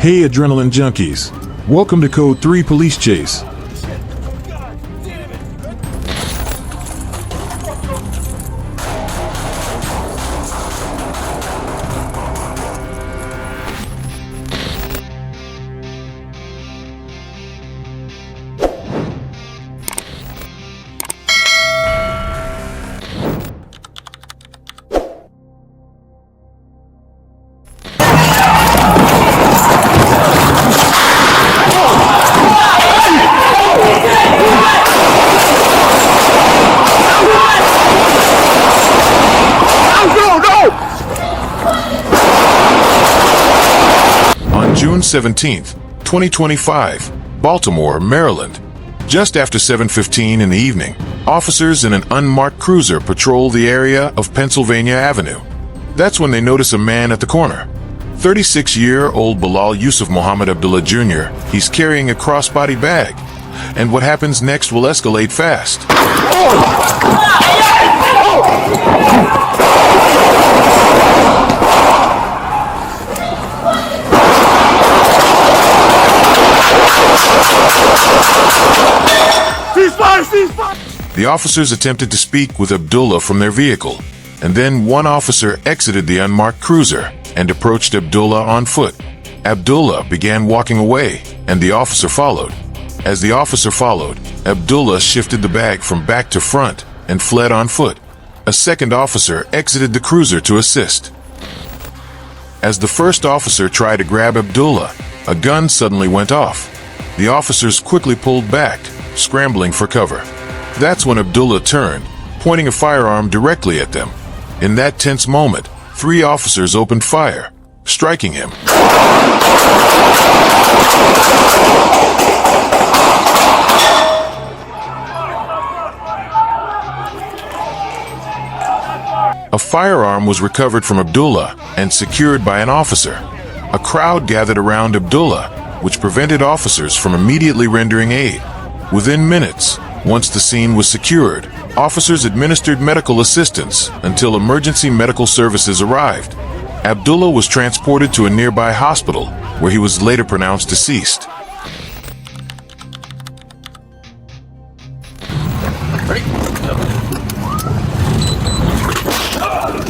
Hey adrenaline junkies, welcome to Code 3 Police Chase. June 17th, 2025, Baltimore, Maryland. Just after 7:15 in the evening, officers in an unmarked cruiser patrol the area of Pennsylvania Avenue. That's when they notice a man at the corner. 36-year-old Bilal Yusuf Muhammad Abdullah Jr. He's carrying a crossbody bag. And what happens next will escalate fast. The officers attempted to speak with Abdullah from their vehicle, and then one officer exited the unmarked cruiser and approached Abdullah on foot. Abdullah began walking away, and the officer followed. As the officer followed, Abdullah shifted the bag from back to front and fled on foot. A second officer exited the cruiser to assist. As the first officer tried to grab Abdullah, a gun suddenly went off. The officers quickly pulled back, scrambling for cover. That's when Abdullah turned, pointing a firearm directly at them. In that tense moment, 3 officers opened fire, striking him. A firearm was recovered from Abdullah and secured by an officer. A crowd gathered around Abdullah, which prevented officers from immediately rendering aid. Within minutes, once the scene was secured, officers administered medical assistance until emergency medical services arrived. Abdullah was transported to a nearby hospital, where he was later pronounced deceased.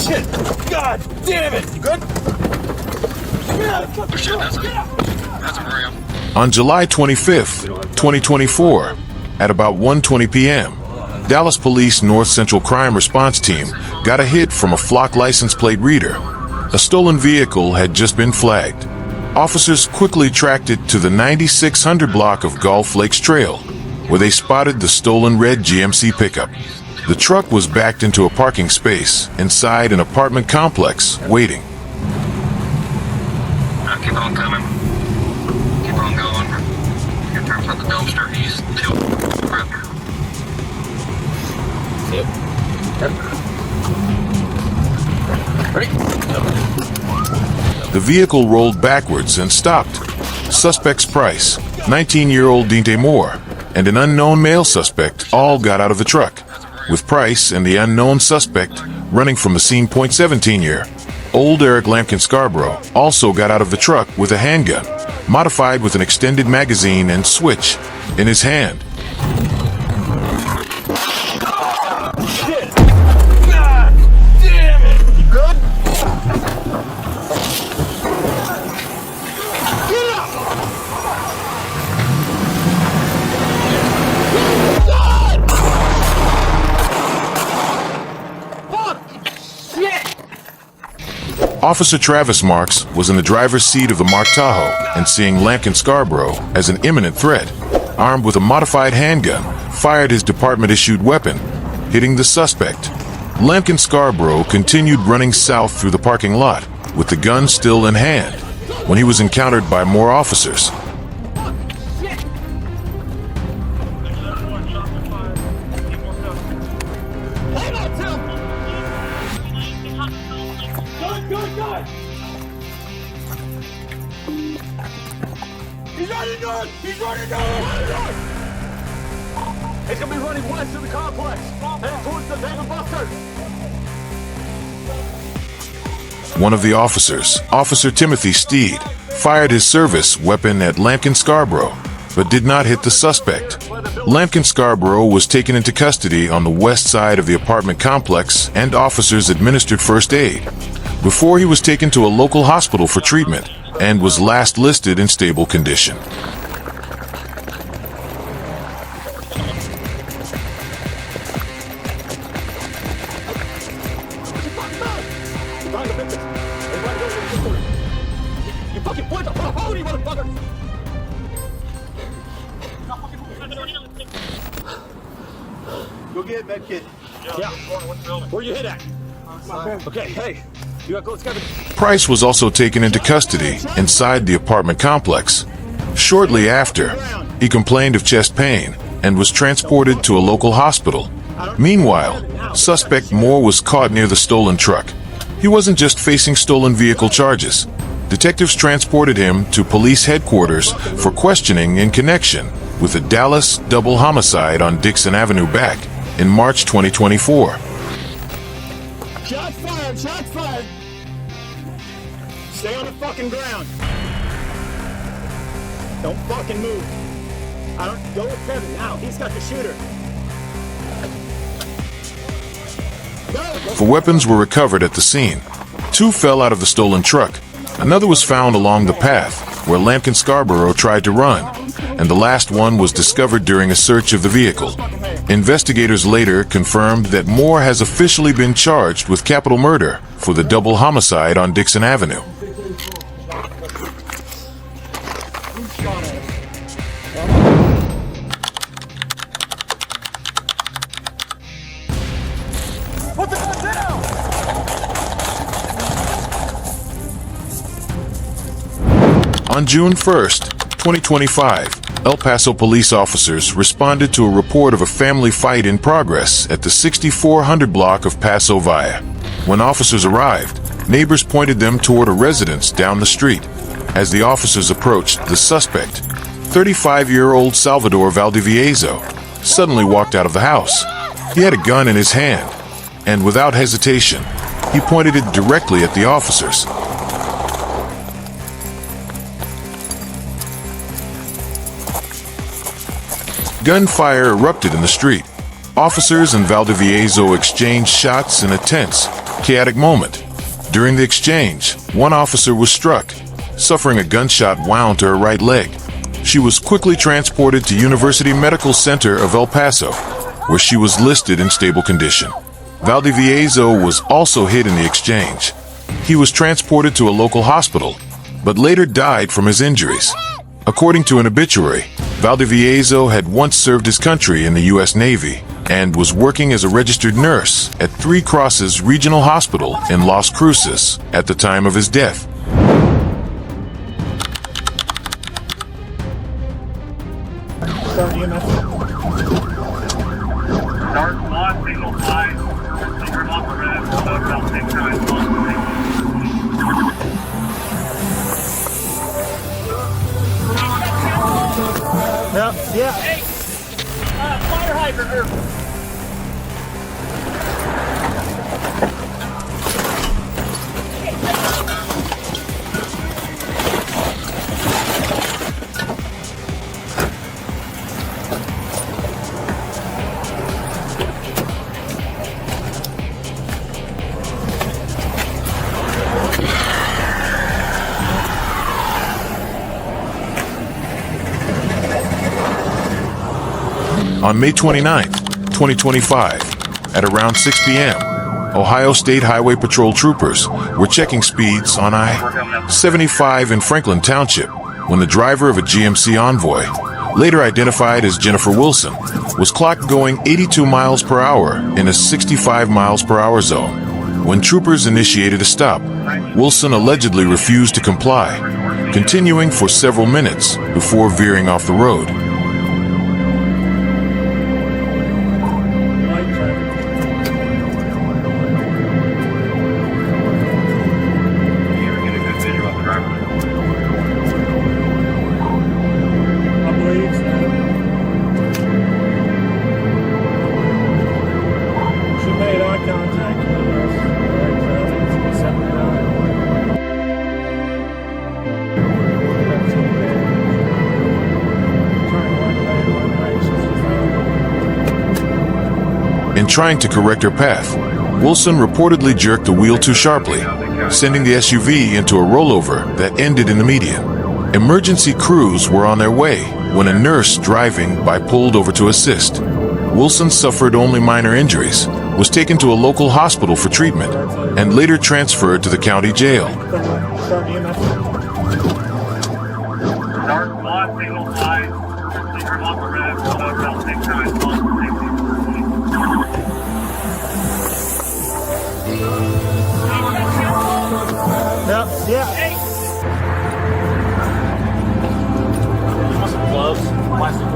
Shit! God damn it! You good? On July 25th, 2024, at about 1:20 p.m., Dallas Police North Central Crime Response Team got a hit from a flock license plate reader. A stolen vehicle had just been flagged. Officers quickly tracked it to the 9600 block of Gulf Lakes Trail, where they spotted the stolen red GMC pickup. The truck was backed into a parking space inside an apartment complex, waiting. Keep on coming. Keep on going. In terms of the dumpster, he's still ripped. Yep. Ready? The vehicle rolled backwards and stopped. Suspect's Price, 19-year-old Dinte Moore, and an unknown male suspect all got out of the truck, with Price and the unknown suspect running from the scene. 17-year-old Eric Lampkin Scarborough also got out of the truck with a handgun, modified with an extended magazine and switch, in his hand. Shit! God damn it! You good? Get up! God! Fuck! Shit! Officer Travis Marks was in the driver's seat of the Mark Tahoe and seeing Lampkin Scarborough as an imminent threat, armed with a modified handgun, fired his department-issued weapon, hitting the suspect. Lampkin Scarborough continued running south through the parking lot, with the gun still in hand, when he was encountered by more officers. Good! He's running north! He's running north! He's gonna be running west of the complex, heading towards the Dave & Buster's. One of the officers, Officer Timothy Steed, fired his service weapon at Lampkin Scarborough, but did not hit the suspect. Lampkin Scarborough was taken into custody on the west side of the apartment complex, and officers administered first aid before he was taken to a local hospital for treatment and was last listed in stable condition. You fucking point the fuck out, you motherfucker! Go get med kit. Yeah. Where you hit at? Okay, hey. You got close cover. Price was also taken into custody inside the apartment complex. Shortly after, he complained of chest pain and was transported to a local hospital. Meanwhile, suspect Moore was caught near the stolen truck. He wasn't just facing stolen vehicle charges. Detectives transported him to police headquarters for questioning in connection with a Dallas double homicide on Dixon Avenue back in March 2024. Shots fired! Shots fired! Stay on the fucking ground. Don't fucking move. Go with Kevin now. He's got the shooter. The weapons were recovered at the scene. 2 fell out of the stolen truck. Another was found along the path where Lampkin Scarborough tried to run, and the last one was discovered during a search of the vehicle. Investigators later confirmed that Moore has officially been charged with capital murder for the double homicide on Dixon Avenue. On June 1st, 2025, El Paso police officers responded to a report of a family fight in progress at the 6400 block of Paso Villa. When officers arrived, neighbors pointed them toward a residence down the street. As the officers approached, the suspect, 35-year-old Salvador Valdivieso, suddenly walked out of the house. He had a gun in his hand, and without hesitation, he pointed it directly at the officers. Gunfire erupted in the street. Officers and Valdivieso exchanged shots in a tense, chaotic moment. During the exchange, one officer was struck, suffering a gunshot wound to her right leg. She was quickly transported to University Medical Center of El Paso, where she was listed in stable condition. Valdivieso was also hit in the exchange. He was transported to a local hospital, but later died from his injuries. According to an obituary, Valdivieso had once served his country in the U.S. Navy and was working as a registered nurse at Three Crosses Regional Hospital in Las Cruces at the time of his death. Start EMS. Start 1, single 5. You're off the red, about 6 times. Yeah. Hey, fire hydrant. On May 29, 2025, at around 6 p.m., Ohio State Highway Patrol troopers were checking speeds on I-75 in Franklin Township when the driver of a GMC Envoy, later identified as Jennifer Wilson, was clocked going 82 miles per hour in a 65 miles per hour zone. When troopers initiated a stop, Wilson allegedly refused to comply, continuing for several minutes before veering off the road. In trying to correct her path, Wilson reportedly jerked the wheel too sharply, sending the SUV into a rollover that ended in the median. Emergency crews were on their way when a nurse driving by pulled over to assist. Wilson suffered only minor injuries, was taken to a local hospital for treatment, and later transferred to the county jail. Dark block, single line. Clear off the red, around 6 times. Yeah. Want some gloves? Plastic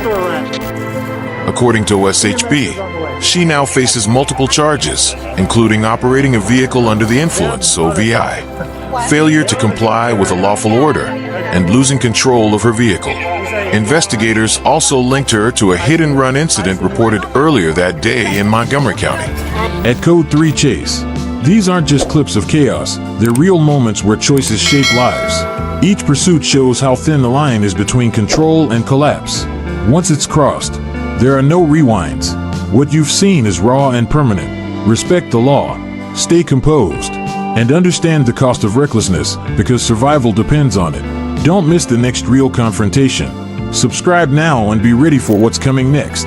gloves? According to OSHB, she now faces multiple charges, including operating a vehicle under the influence, OVI, failure to comply with a lawful order, and losing control of her vehicle. Investigators also linked her to a hit-and-run incident reported earlier that day in Montgomery County. At Code 3 Chase, these aren't just clips of chaos, they're real moments where choices shape lives. Each pursuit shows how thin the line is between control and collapse. Once it's crossed, there are no rewinds. What you've seen is raw and permanent. Respect the law, stay composed, and understand the cost of recklessness because survival depends on it. Don't miss the next real confrontation. Subscribe now and be ready for what's coming next.